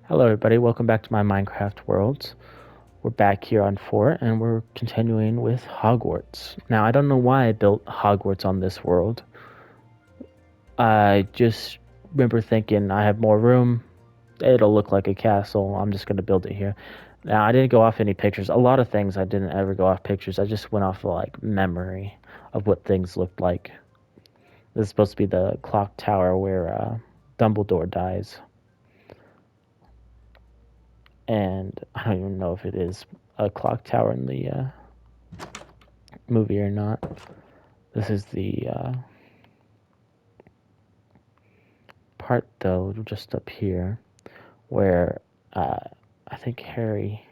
Hello everybody, welcome back to my Minecraft worlds. We're back here on Fort and we're continuing with Hogwarts. Now I don't know why I built Hogwarts on this world. I just remember thinking I have more room, it'll look like a castle, I'm just going to build it here. Now I didn't go off any pictures, a lot of things I didn't ever go off pictures, I just went off like memory of what things looked like. This is supposed to be the clock tower where Dumbledore dies. And I don't even know if it is a clock tower in the movie or not. This is the part, though, just up here, where I think Harry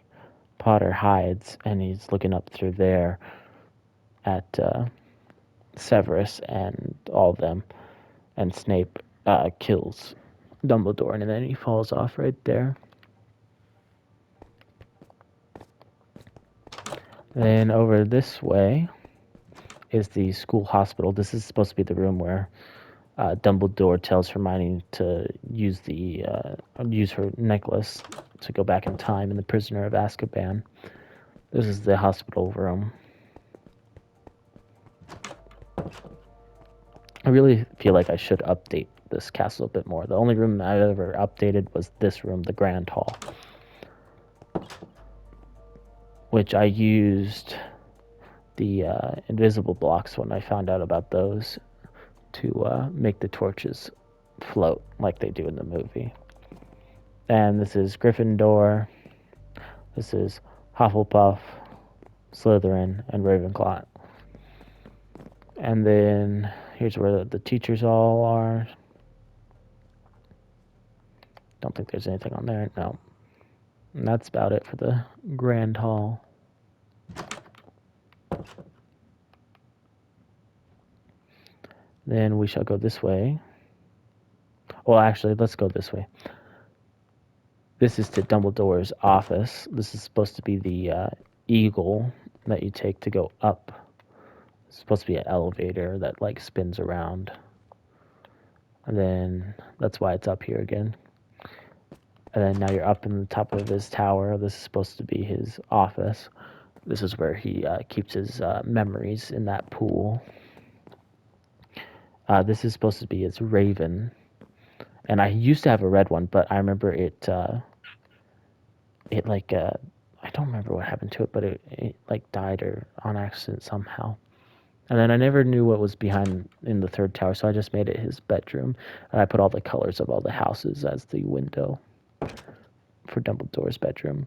Potter hides, and he's looking up through there at Severus and all of them, and Snape kills Dumbledore, and then he falls off right there. Then over this way is the school hospital. This is supposed to be the room where Dumbledore tells Hermione to use her necklace to go back in time in The Prisoner of Azkaban. This is the hospital room. I really feel like I should update this castle a bit more. The only room I ever updated was this room, the Grand Hall, which I used the invisible blocks when I found out about those to make the torches float like they do in the movie. And this is Gryffindor. This is Hufflepuff, Slytherin, and Ravenclaw. And then here's where the teachers all are. Don't think there's anything on there. No. And that's about it for the Grand Hall. Then we shall go this way. Well, actually, let's go this way. This is to Dumbledore's office. This is supposed to be the eagle that you take to go up. It's supposed to be an elevator that like spins around. And then that's why it's up here again. And then now you're up in the top of his tower. This is supposed to be his office. This is where he keeps his memories in that pool. This is supposed to be his raven. And I used to have a red one, but I remember it I don't remember what happened to it, but it like died or on accident somehow. And then I never knew what was behind in the third tower, so I just made it his bedroom. And I put all the colors of all the houses as the window for Dumbledore's bedroom.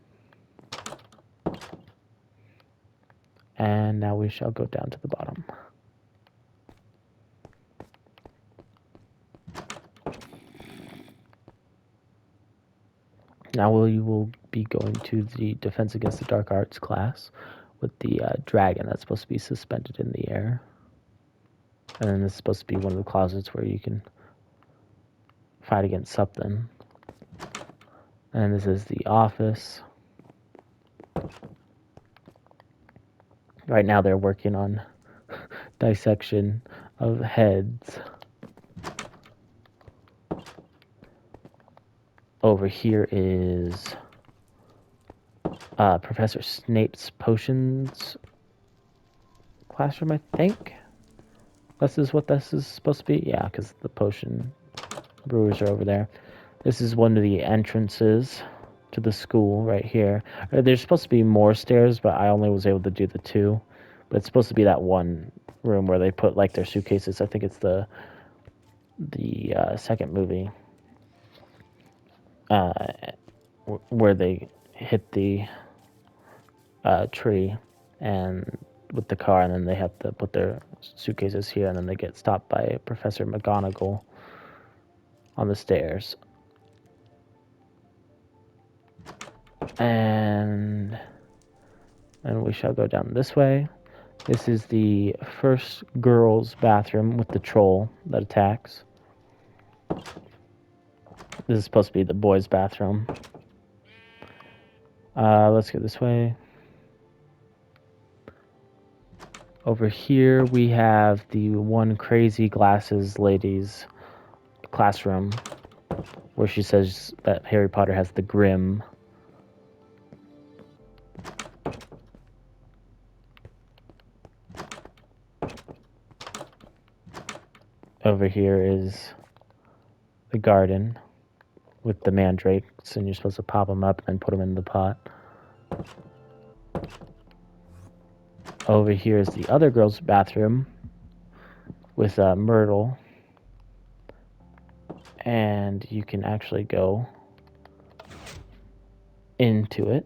And now we shall go down to the bottom. Now we will be going to the Defense Against the Dark Arts class with the dragon that's supposed to be suspended in the air. And then this is supposed to be one of the closets where you can fight against something. And this is the office. Right now they're working on dissection of heads. Over here is Professor Snape's potions classroom, I think. This is what this is supposed to be? Yeah, because the potion brewers are over there. This is one of the entrances to the school right here. There's supposed to be more stairs, but I only was able to do the two. But it's supposed to be that one room where they put like their suitcases. I think it's the second movie where they hit the tree and with the car, and then they have to put their suitcases here, and then they get stopped by Professor McGonagall on the stairs. And we shall go down this way. This is the first girls' bathroom with the troll that attacks. This is supposed to be the boys' bathroom. Let's go this way. Over here we have the one crazy glasses ladies classroom. where she says that Harry Potter has the Grim. Over here is the garden with the mandrakes, and you're supposed to pop them up and then put them in the pot. Over here is the other girl's bathroom with Myrtle, and you can actually go into it,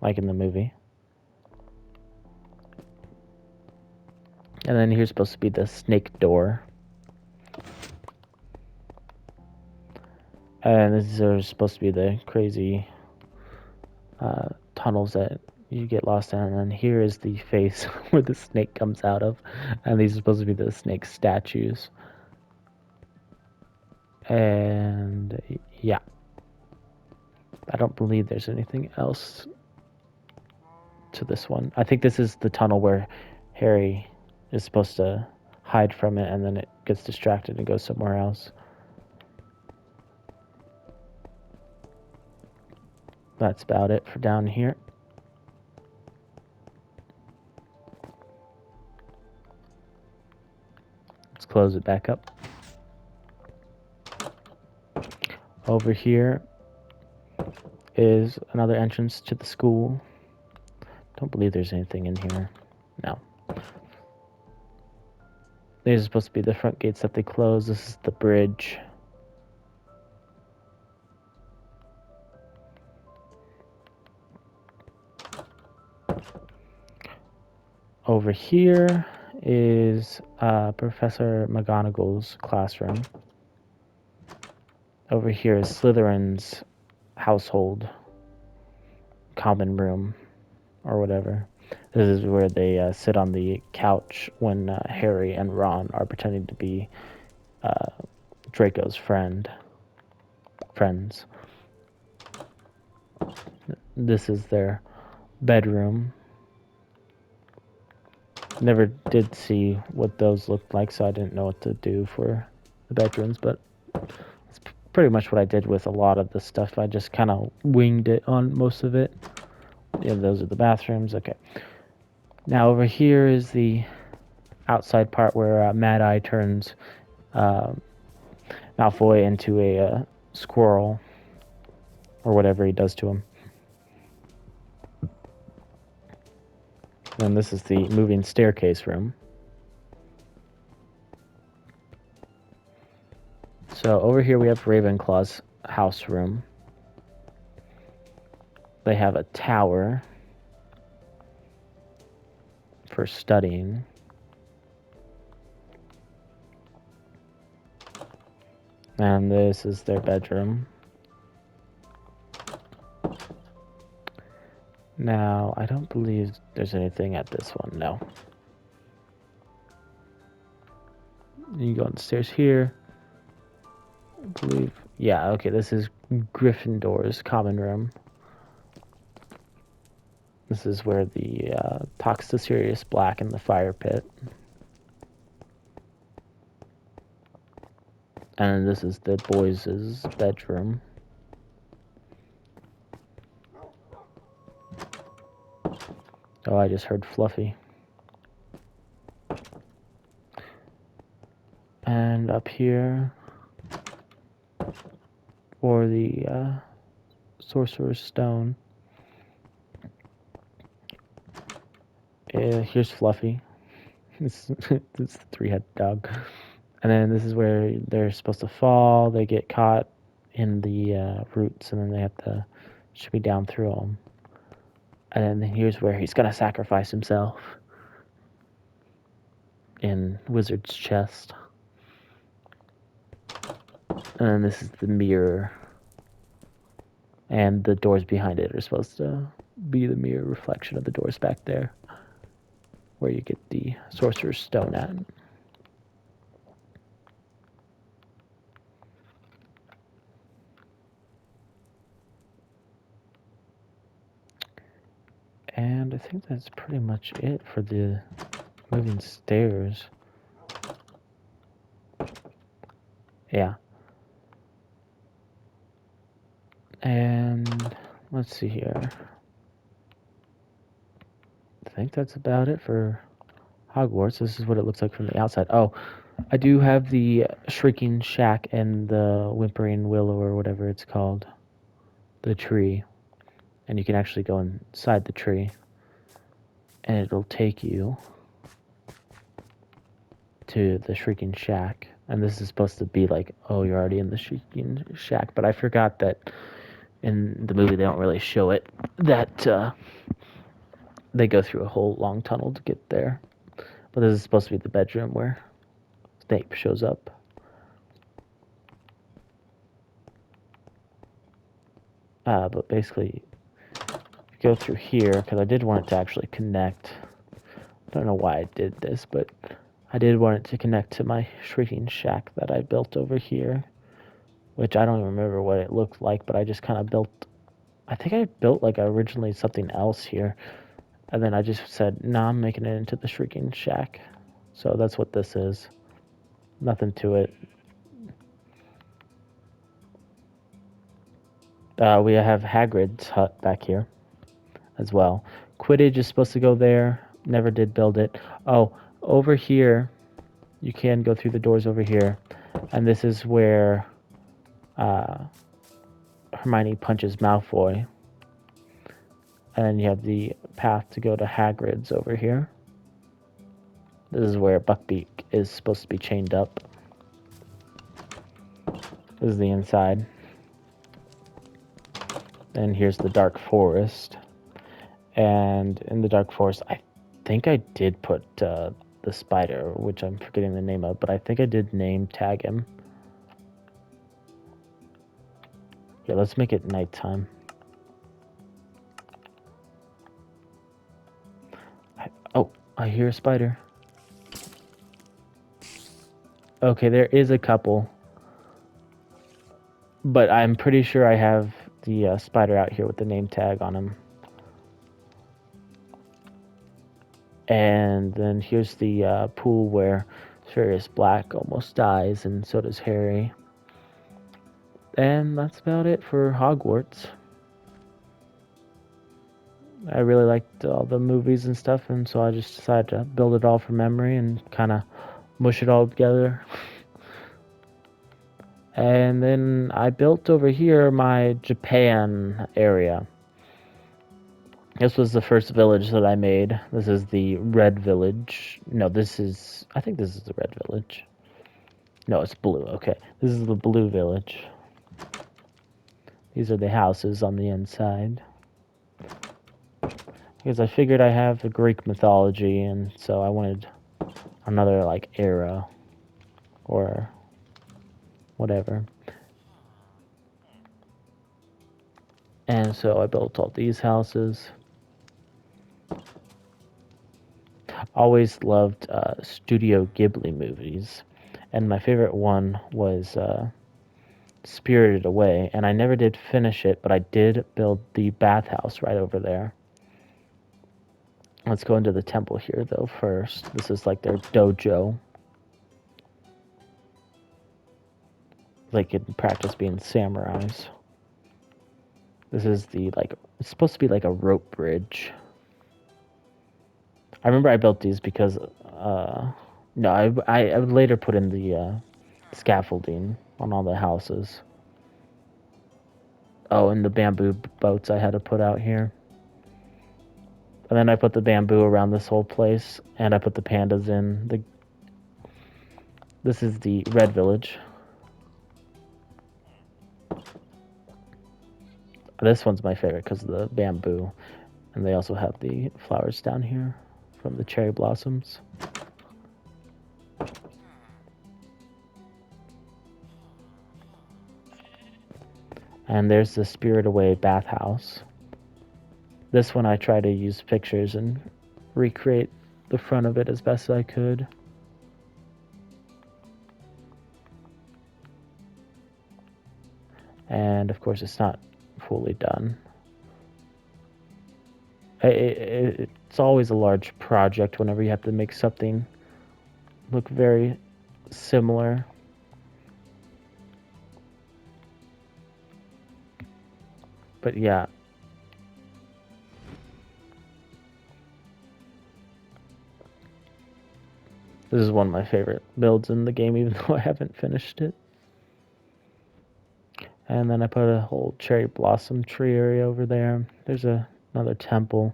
like in the movie. And then here's supposed to be the snake door. And these are supposed to be the crazy tunnels that you get lost in. And then here is the face where the snake comes out of. And these are supposed to be the snake statues. And yeah. I don't believe there's anything else to this one. I think this is the tunnel where Harry is supposed to hide from it, and then it gets distracted and goes somewhere else. That's about it for down here. Let's close it back up. Over here is another entrance to the school. Don't believe there's anything in here. No. These are supposed to be the front gates that they close. This is the bridge. Over here is Professor McGonagall's classroom. Over here is Slytherin's household common room, or whatever. This is where they sit on the couch when Harry and Ron are pretending to be Draco's friends. This is their bedroom. Never did see what those looked like, so I didn't know what to do for the bedrooms, but it's pretty much what I did with a lot of the stuff. I just kind of winged it on most of it. Yeah, those are the bathrooms. Okay. Now over here is the outside part where Mad Eye turns Malfoy into a squirrel, or whatever he does to him. And this is the moving staircase room. So over here we have Ravenclaw's house room. They have a tower for studying. And this is their bedroom. Now, I don't believe there's anything at this one, no. You go on the stairs here. I believe, yeah, okay, this is Gryffindor's common room. This is where the talks to Sirius Black in the fire pit. And this is the boys' bedroom. Oh, I just heard Fluffy. And up here, for the Sorcerer's Stone, here's Fluffy. It's the three-headed dog. And then this is where they're supposed to fall. They get caught in the roots, and then they have to shimmy down through them. And then here's where he's gonna sacrifice himself in Wizard's chest. And then this is the mirror, and the doors behind it are supposed to be the mirror reflection of the doors back there, where you get the Sorcerer's Stone at. And I think that's pretty much it for the moving stairs. Yeah. And let's see here. I think that's about it for Hogwarts. This is what it looks like from the outside. Oh, I do have the Shrieking Shack and the Whimpering Willow, or whatever it's called. The tree. And you can actually go inside the tree. And it'll take you to the Shrieking Shack. And this is supposed to be like, oh, you're already in the Shrieking Shack. But I forgot that in the movie they don't really show it. That they go through a whole long tunnel to get there. But this is supposed to be the bedroom where Snape shows up. But basically, you go through here, because I did want it to actually connect. I don't know why I did this, but I did want it to connect to my Shrieking Shack that I built over here, which I don't even remember what it looked like, but I just kind of built, I think I built like originally something else here, and then I just said, nah, I'm making it into the Shrieking Shack. So that's what this is. Nothing to it. We have Hagrid's hut back here as well. Quidditch is supposed to go there. Never did build it. Oh, over here, you can go through the doors over here, and this is where Hermione punches Malfoy. And then you have the path to go to Hagrid's over here. This is where Buckbeak is supposed to be chained up. This is the inside. And here's the Dark Forest. And in the Dark Forest, I think I did put the spider, which I'm forgetting the name of, but I think I did name tag him. Yeah, let's make it nighttime. Oh, I hear a spider. Okay, there is a couple. But I'm pretty sure I have the spider out here with the name tag on him. And then here's the pool where Sirius Black almost dies, and so does Harry. And that's about it for Hogwarts. I really liked all the movies and stuff, and so I just decided to build it all from memory and kind of mush it all together. And then I built over here my Japan area. This was the first village that I made. This is the Red Village. No, I think this is the Red Village. No, it's blue. Okay. This is the Blue Village. These are the houses on the inside. Because I figured I have the Greek mythology, and so I wanted another, like, era. Or whatever. And so I built all these houses. Always loved Studio Ghibli movies. And my favorite one was Spirited Away, and I never did finish it, but I did build the bathhouse right over there. Let's go into the temple here, though, first. This is like their dojo. They could practice being samurais. This is it's supposed to be like a rope bridge. I remember I built these because, no, I would later put in the scaffolding on all the houses. Oh, and the bamboo boats I had to put out here. And then I put the bamboo around this whole place, and I put the pandas in. This is the Red Village. This one's my favorite because of the bamboo. And they also have the flowers down here from the cherry blossoms. And there's the Spirit Away bathhouse. This one I try to use pictures and recreate the front of it as best as I could. And of course it's not fully done. It's always a large project whenever you have to make something look very similar. But yeah. This is one of my favorite builds in the game, even though I haven't finished it. And then I put a whole cherry blossom tree area over there. There's another temple.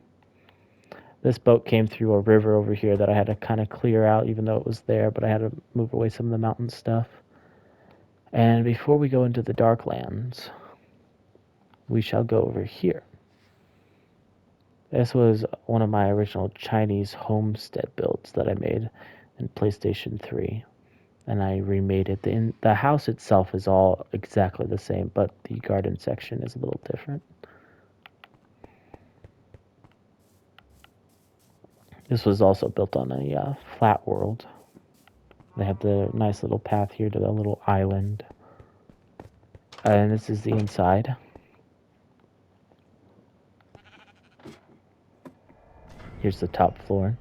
This boat came through a river over here that I had to kind of clear out, even though it was there, but I had to move away some of the mountain stuff. And before we go into the Darklands, we shall go over here. This was one of my original Chinese homestead builds that I made in PlayStation 3. And I remade it. The house itself is all exactly the same, but the garden section is a little different. This was also built on a flat world. They have the nice little path here to the little island. And this is the inside. Here's the top floor.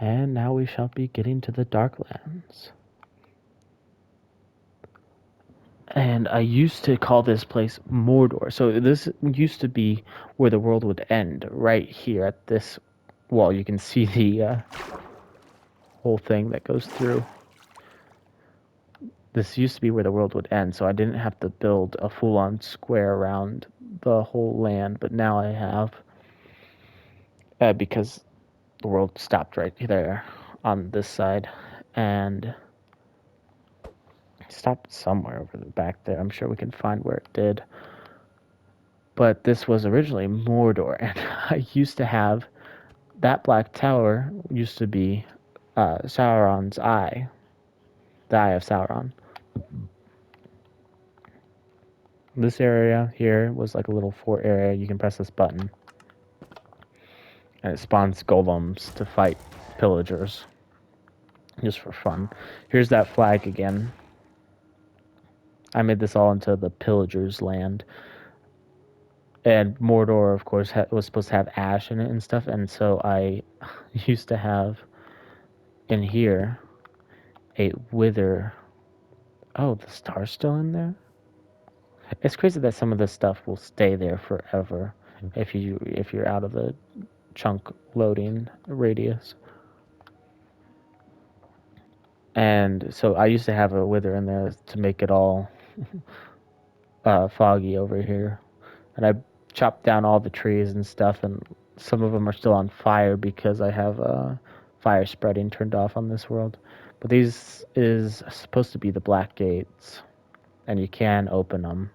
And now we shall be getting to the Darklands. And I used to call this place Mordor. So this used to be where the world would end, right here at this wall. You can see the whole thing that goes through. This used to be where the world would end, so I didn't have to build a full-on square around the whole land, but now I have, because the world stopped right there on this side, and stopped somewhere over the back there. I'm sure we can find where it did. But this was originally Mordor, and I used to have that black tower used to be Sauron's eye, the Eye of Sauron. This area here was like a little fort area. You can press this button, and it spawns golems to fight pillagers, just for fun. Here's that flag again. I made this all into the pillagers' land. And Mordor, of course, was supposed to have ash in it and stuff, and so I used to have in here a wither. Oh, the star's still in there? It's crazy that some of this stuff will stay there forever if you're out of the chunk loading radius. And so I used to have a wither in there to make it all foggy over here. And I chopped down all the trees and stuff, and some of them are still on fire because I have fire spreading turned off on this world. But these is supposed to be the black gates, and you can open them.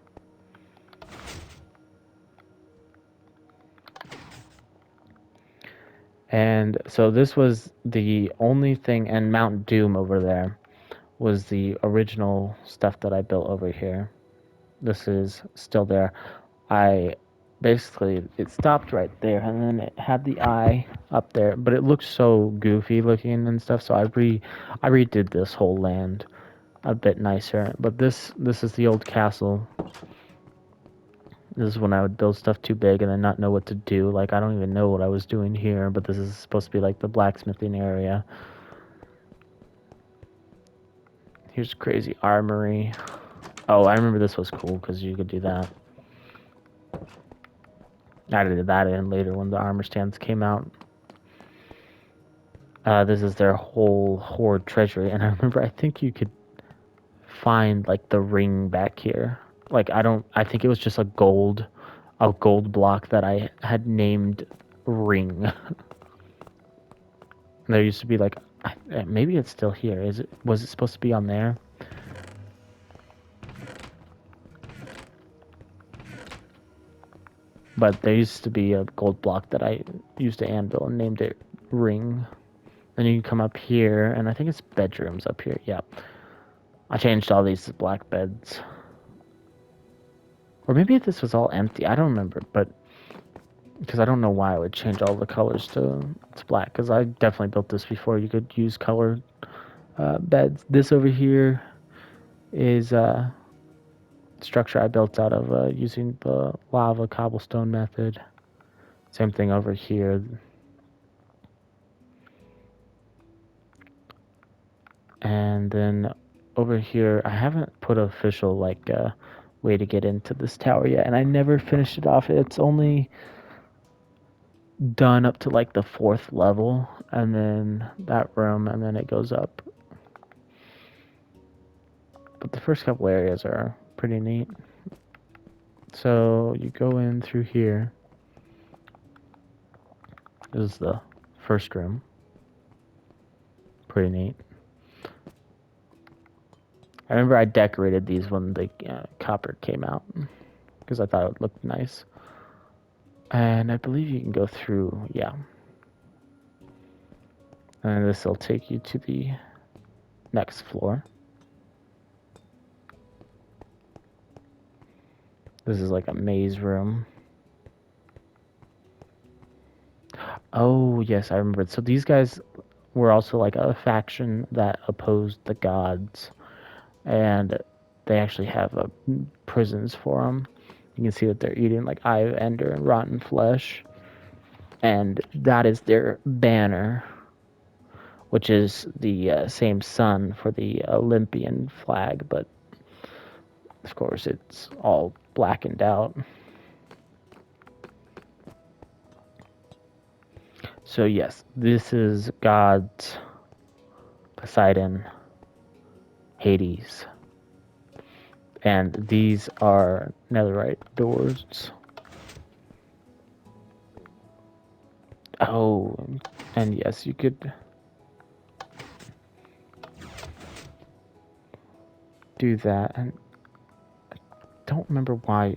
And so this was the only thing, and Mount Doom over there was the original stuff that I built over here. This is still there. It stopped right there, and then it had the eye up there, but it looked so goofy looking and stuff, so I redid this whole land a bit nicer. But this is the old castle. This is when I would build stuff too big and then not know what to do. Like, I don't even know what I was doing here, but this is supposed to be like the blacksmithing area. Here's crazy armory. Oh, I remember this was cool because you could do that. I added that in later when the armor stands came out. This is their whole hoard treasury, and I remember I think you could find like the ring back here. Like I think it was just a gold block that I had named ring. There used to be like, maybe it's still here. Was it supposed to be on there? But there used to be a gold block that I used to anvil and named it ring. Then you can come up here, and I think it's bedrooms up here. Yeah. I changed all these to black beds. Or maybe this was all empty. I don't remember, but because I don't know why I would change all the colors to black, because I definitely built this before you could use colored beds. This over here is a structure I built out of using the lava cobblestone method. Same thing over here. And then over here, I haven't put official like way to get into this tower yet, and I never finished it off. It's only done up to like the 4th level, and then that room, and then it goes up. But the first couple areas are pretty neat. So you go in through here. This is the first room. Pretty neat. I remember I decorated these when the copper came out because I thought it would look nice. And I believe you can go through, yeah. And this will take you to the next floor. This is like a maze room. Oh, yes, I remember. So these guys were also like a faction that opposed the gods. And they actually have prisons for them. You can see that they're eating like Eye of Ender and rotten flesh. And that is their banner, which is the same sun for the Olympian flag, but of course it's all blackened out. So yes, this is gods, Poseidon, Hades, and these are netherite doors. Oh, and yes, you could do that, and I don't remember why.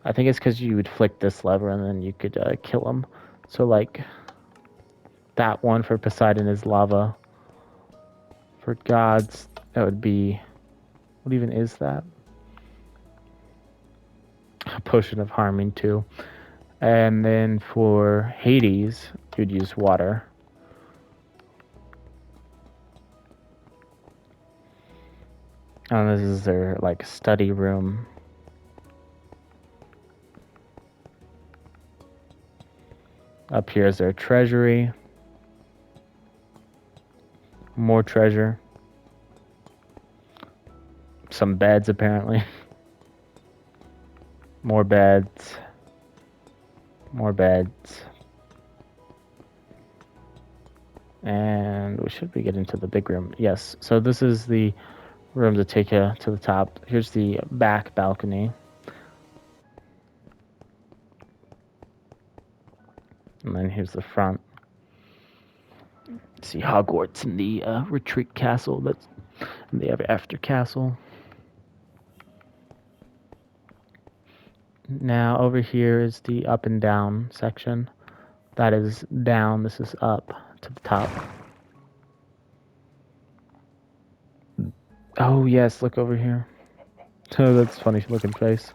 I think it's because you would flick this lever and then you could kill them. So like that one for Poseidon is lava. For gods, that would be, what even is that? A potion of harming too. And then for Hades, you'd use water. And this is their like study room. Up here is their treasury. More treasure. Some beds apparently. More beds. More beds. And we should be getting to the big room. Yes, so this is the room to take you to the top. Here's the back balcony. And then here's the front. See Hogwarts in the retreat castle. That's the after castle. Now over here is the up and down section. That is down. This is up to the top. Oh yes, look over here. Oh, that's a funny looking face.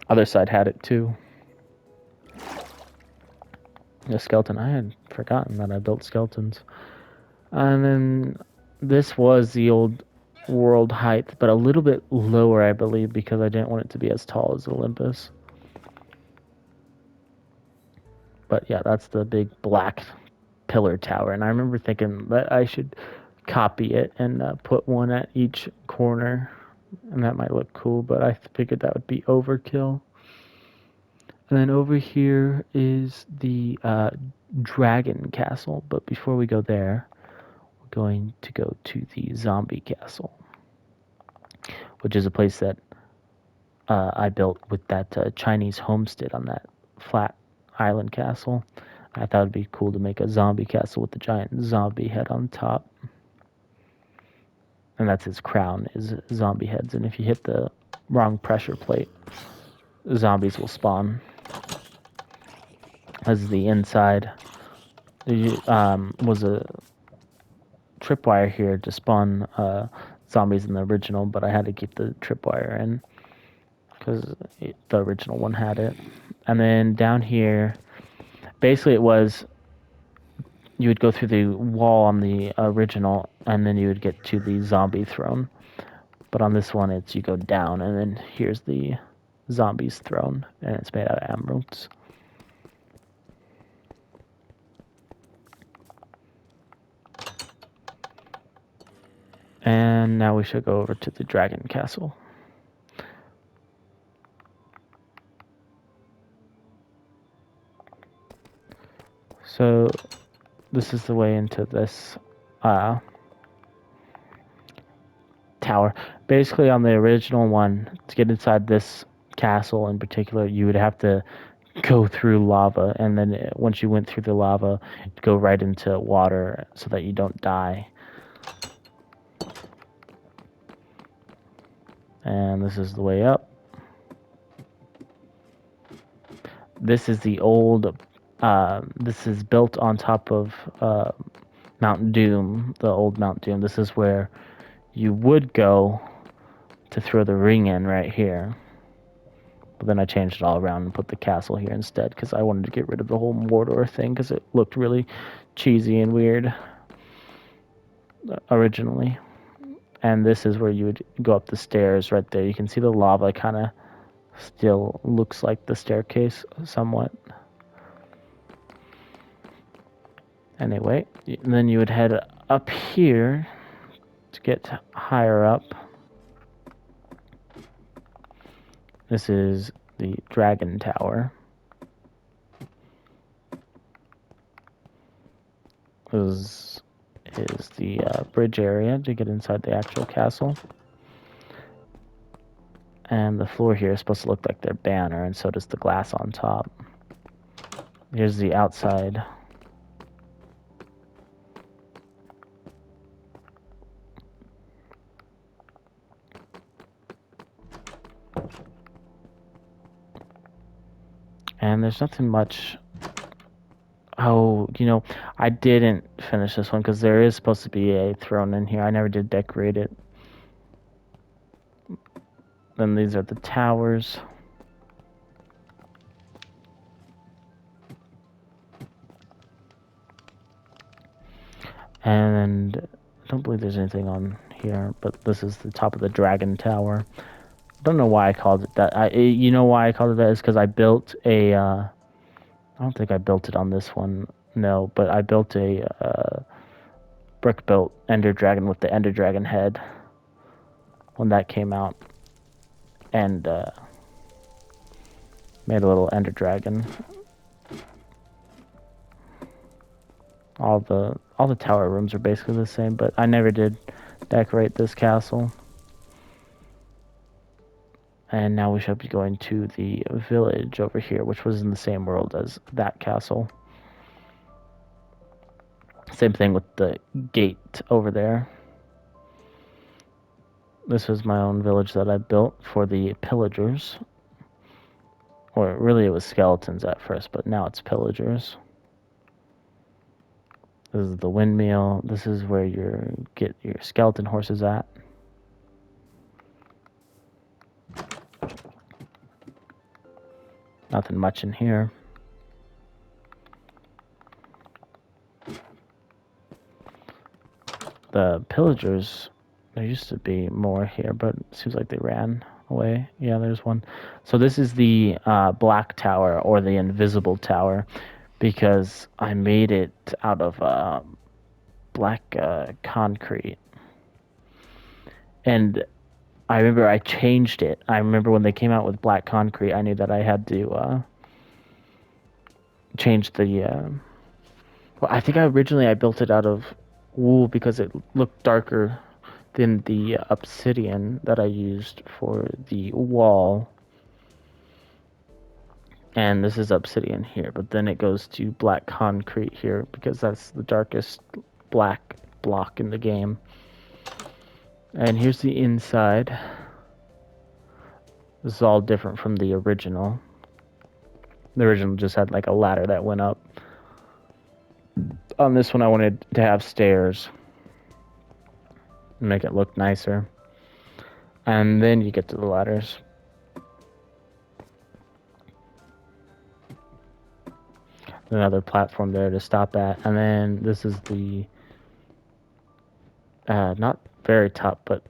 Other side had it too. The skeleton. I had forgotten that I built skeletons. And then this was the old world height, but a little bit lower, I believe, because I didn't want it to be as tall as Olympus. But yeah, that's the big black pillar tower. And I remember thinking that I should copy it and put one at each corner. And that might look cool, but I figured that would be overkill. And then over here is the Dragon Castle. But before we go there, we're going to go to the Zombie Castle, which is a place that I built with that Chinese homestead on that flat island castle. I thought it'd be cool to make a zombie castle with the giant zombie head on top. And that's his crown, is zombie heads. And if you hit the wrong pressure plate, zombies will spawn. As the inside, there was a tripwire here to spawn zombies in the original, but I had to keep the tripwire in because the original one had it. And then down here, basically it was, you would go through the wall on the original, and then you would get to the zombie throne. But on this one, it's you go down, and then here's the zombie's throne, and it's made out of emeralds. And now we should go over to the Dragon Castle. So this is the way into this tower. Basically, on the original one, to get inside this castle in particular, you would have to go through lava, and then once you went through the lava, you'd go right into water so that you don't die. And this is the way up. This is the old, this is built on top of Mount Doom, the old Mount Doom. This is where you would go to throw the ring in right here. But then I changed it all around and put the castle here instead because I wanted to get rid of the whole Mordor thing because it looked really cheesy and weird originally. And this is where you would go up the stairs right there. You can see the lava kind of still looks like the staircase somewhat. Anyway, and then you would head up here to get higher up. This is the Dragon Tower. This is the bridge area to get inside the actual castle. And the floor here is supposed to look like their banner, and so does the glass on top. Here's the outside. And there's nothing much. Oh, I didn't finish this one because there is supposed to be a throne in here. I never did decorate it. Then these are the towers. And I don't believe there's anything on here, but this is the top of the Dragon Tower. I don't know why I called it that. You know why I called it that is because I built a. I don't think I built it on this one. No, but I built a brick-built Ender Dragon with the Ender Dragon head when that came out, and made a little Ender Dragon. All the tower rooms are basically the same, but I never did decorate this castle. And now we shall be going to the village over here, which was in the same world as that castle. Same thing with the gate over there. This was my own village that I built for the pillagers. Or really it was skeletons at first, but now it's pillagers. This is the windmill. This is where you get your skeleton horses at. Nothing much in here. The pillagers, there used to be more here, but it seems like they ran away. Yeah, there's one. So this is the Black Tower, or the Invisible Tower, because I made it out of black concrete. And I remember I changed it. I remember when they came out with black concrete, I knew that I had to change the... well, I think originally I built it out of wool because it looked darker than the obsidian that I used for the wall. And this is obsidian here, but then it goes to black concrete here because that's the darkest black block in the game. And here's the inside. This is all different from the original. The original just had like a ladder that went up. On this one I wanted to have stairs. Make it look nicer. And then you get to the ladders. Another platform there to stop at. And then this is the not very top, but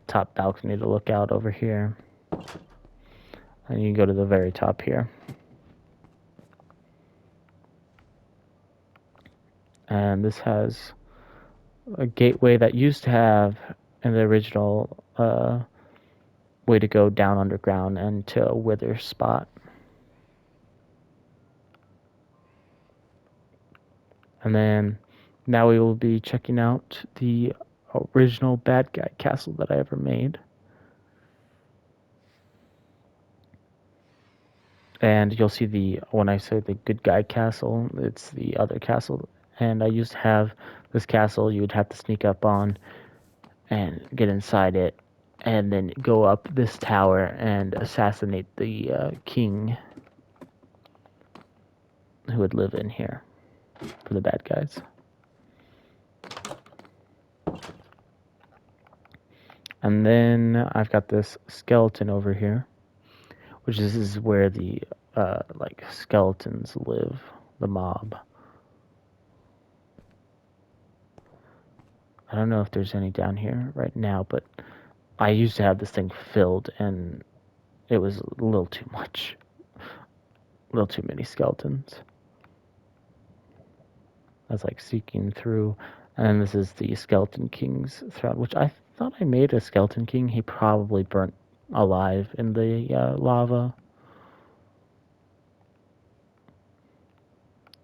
top balcony to look out over here. And you can go to the very top here. And this has a gateway that used to have and the original way to go down underground and to a wither spot. And then now we will be checking out the original bad guy castle that I ever made. And you'll see when I say the good guy castle, it's the other castle. And I used to have this castle you would have to sneak up on and get inside it, and then go up this tower and assassinate the king who would live in here for the bad guys. And then I've got this skeleton over here, which is where the like skeletons live, the mob. I don't know if there's any down here right now, but I used to have this thing filled, and it was a little too much. A little too many skeletons. I was like seeking through, and this is the Skeleton King's throne, which I thought I made a Skeleton King. He probably burnt alive in the lava.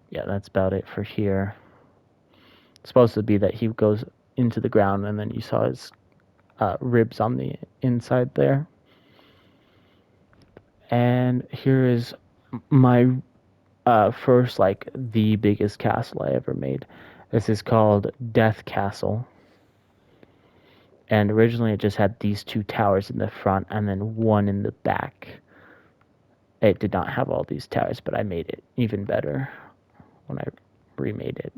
Yeah, that's about it for here. It's supposed to be that he goes into the ground, and then you saw his ribs on the inside there. And here is my first, like, the biggest castle I ever made. This is called Death Castle. And originally it just had these two towers in the front and then one in the back. It did not have all these towers, but I made it even better when I remade it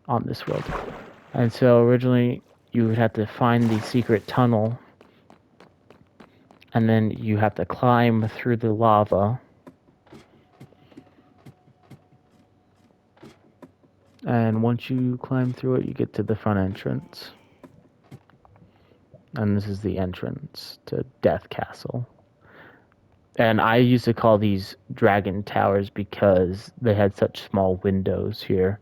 on this world. And so originally you would have to find the secret tunnel, and then you have to climb through the lava. And once you climb through it, you get to the front entrance. And this is the entrance to Death Castle. And I used to call these dragon towers because they had such small windows here.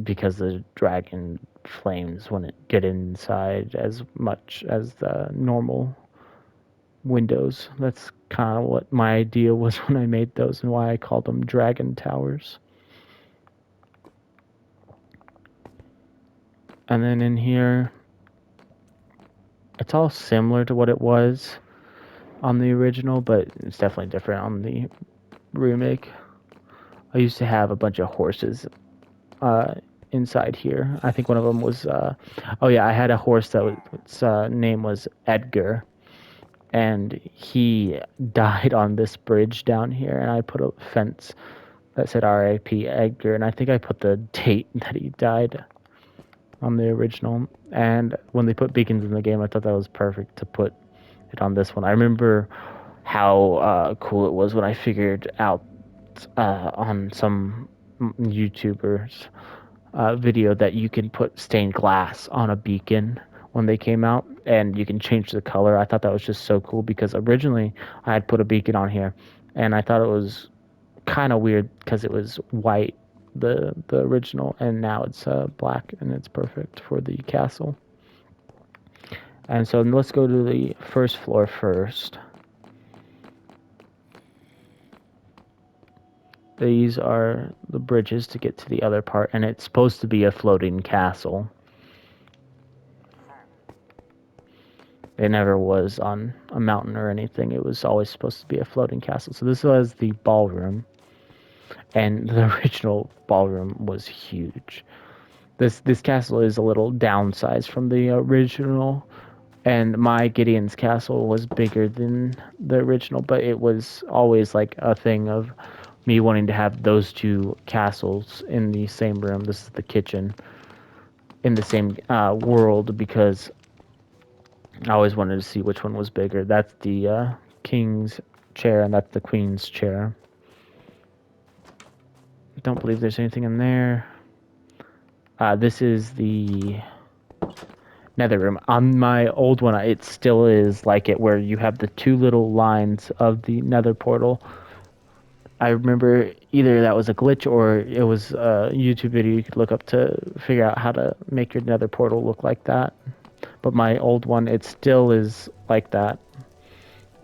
Because the dragon flames wouldn't get inside as much as the normal windows. That's kind of what my idea was when I made those, and why I called them dragon towers. And then in here, it's all similar to what it was on the original, but it's definitely different on the remake. I used to have a bunch of horses inside here. I think one of them was I had a horse that its name was Edgar, and he died on this bridge down here, and I put a fence that said R.I.P. Edgar, and I think I put the date that he died on the original. And when they put beacons in the game, I thought that was perfect to put it on this one. I remember how cool it was when I figured out on some YouTubers video that you can put stained glass on a beacon when they came out, and you can change the color. I thought that was just so cool, because originally I had put a beacon on here and I thought it was kind of weird because it was white, the original, and now it's black, and it's perfect for the castle. And so let's go to the first floor first. These are the bridges to get to the other part, and it's supposed to be a floating castle. It never was on a mountain or anything. It was always supposed to be a floating castle. So this was the ballroom, and the original ballroom was huge. This castle is a little downsized from the original, and my Gideon's castle was bigger than the original, but it was always like a thing of me wanting to have those two castles in the same room. This is the kitchen in the same world, because I always wanted to see which one was bigger. That's the king's chair, and that's the queen's chair. Don't believe there's anything in there. This is the nether room. On my old one, it still is like it, where you have the two little lines of the nether portal. I remember either that was a glitch or it was a YouTube video you could look up to figure out how to make your nether portal look like that. But my old one, it still is like that,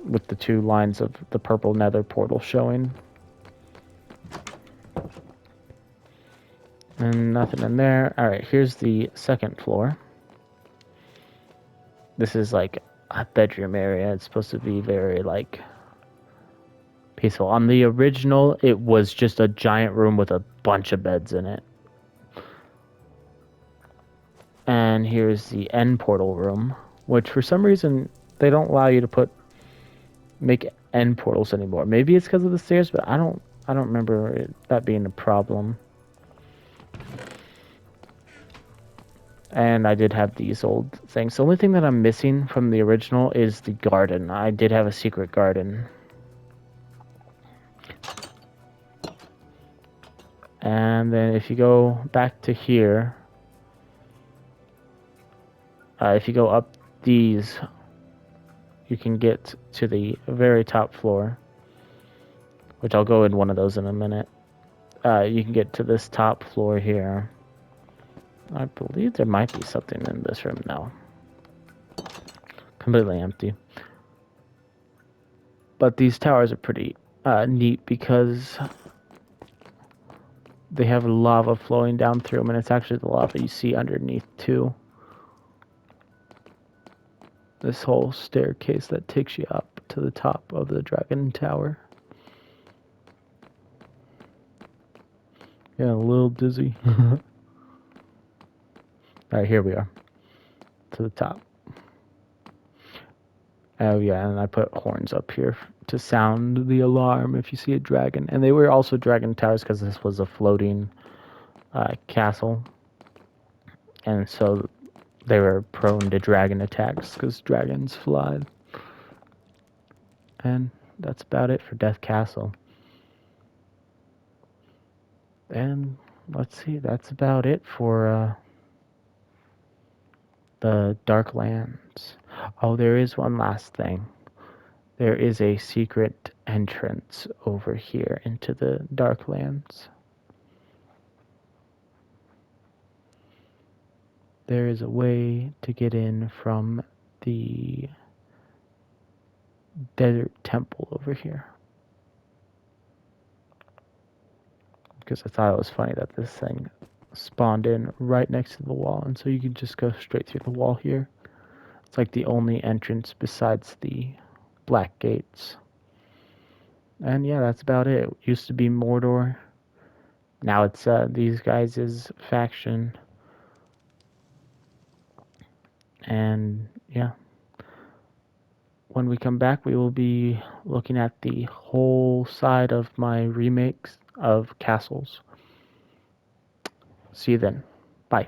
with the 2 lines of the purple nether portal showing. And nothing in there. Alright, here's the second floor. This is like a bedroom area. It's supposed to be very, like, peaceful. On the original, it was just a giant room with a bunch of beds in it. And here's the end portal room, which for some reason they don't allow you to make end portals anymore. Maybe it's because of the stairs, but I don't remember that being a problem. And I did have these old things. The only thing that I'm missing from the original is the garden. I did have a secret garden. And then if you go back to here, if you go up these, you can get to the very top floor, which I'll go in one of those in a minute. You can get to this top floor here. I believe there might be something in this room now. Completely empty. But these towers are pretty neat because they have lava flowing down through them, and it's actually the lava you see underneath too. This whole staircase that takes you up to the top of the dragon tower. Yeah, a little dizzy. Alright, here we are. To the top. Oh yeah, and I put horns up here to sound the alarm if you see a dragon. And they were also dragon towers because this was a floating castle. And so they were prone to dragon attacks because dragons fly. And that's about it for Death Castle. And let's see, that's about it for the Darklands. Oh, there is one last thing. There is a secret entrance over here into the Darklands. There is a way to get in from the Desert Temple over here. Because I thought it was funny that this thing spawned in right next to the wall, and so you can just go straight through the wall here. It's like the only entrance besides the black gates. And yeah, that's about it. It used to be Mordor. Now it's these guys' faction. And yeah. When we come back, we will be looking at the whole side of my remakes of castles. See you then. Bye.